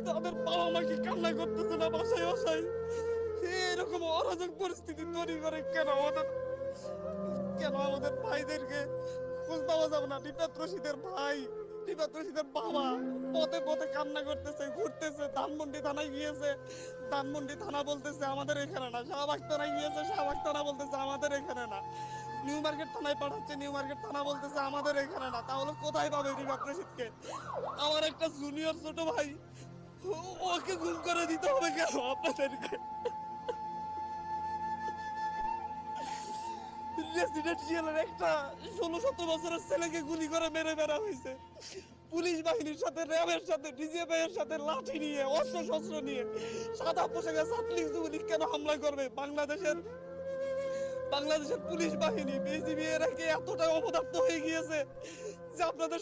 তাদের বাবা মাকে কান্না করতেছে না বাসায় বাসায়? এরকম অরাজক পরিস্থিতি তৈরি করে কেন আমাদের? কেন আমাদের ভাইদেরকে খোঁজ পাওয়া যাবে না? রিফাত রশিদের ভাই, রিফাত রশিদের বাবা পথে পথে কান্না করতেছে, ঘুরতেছে, ধানমন্ডি থানায় গিয়েছে, ধানমন্ডি থানা বলতেছে আমাদের এখানে না, শাহবাগ থানায় গিয়েছে, শাহবাগ থানা বলতেছে আমাদের এখানে না, নিউ মার্কেট থানায় পাঠাচ্ছে, নিউ মার্কেট থানা বলতেছে আমাদের এখানে না। তাহলে কোথায় পাবে রিফাত রশিদকে? আমার একটা জুনিয়র ছোট ভাই, ওকে গুম করে দিতে হবে কেন আপনাদেরকে? রেসিডেন্সিয়ালের একটা 16-17 বছরের ছেলেকে গুলি করে মেরে ফেলা হয়েছে। পুলিশ বাহিনীর সাথে, র্যাবের সাথে, ডিজিএফআই এর সাথে লাঠি নিয়ে, অস্ত্র শস্ত্র নিয়ে সাদা পোশাকে ছাত্রলীগ যুবলীগ কেন হামলা করবে? বাংলাদেশের পুলিশ বাহিনী, বিজিবি এরা কি এতটা অপদার্থ হয়ে গিয়েছে যে আপনাদের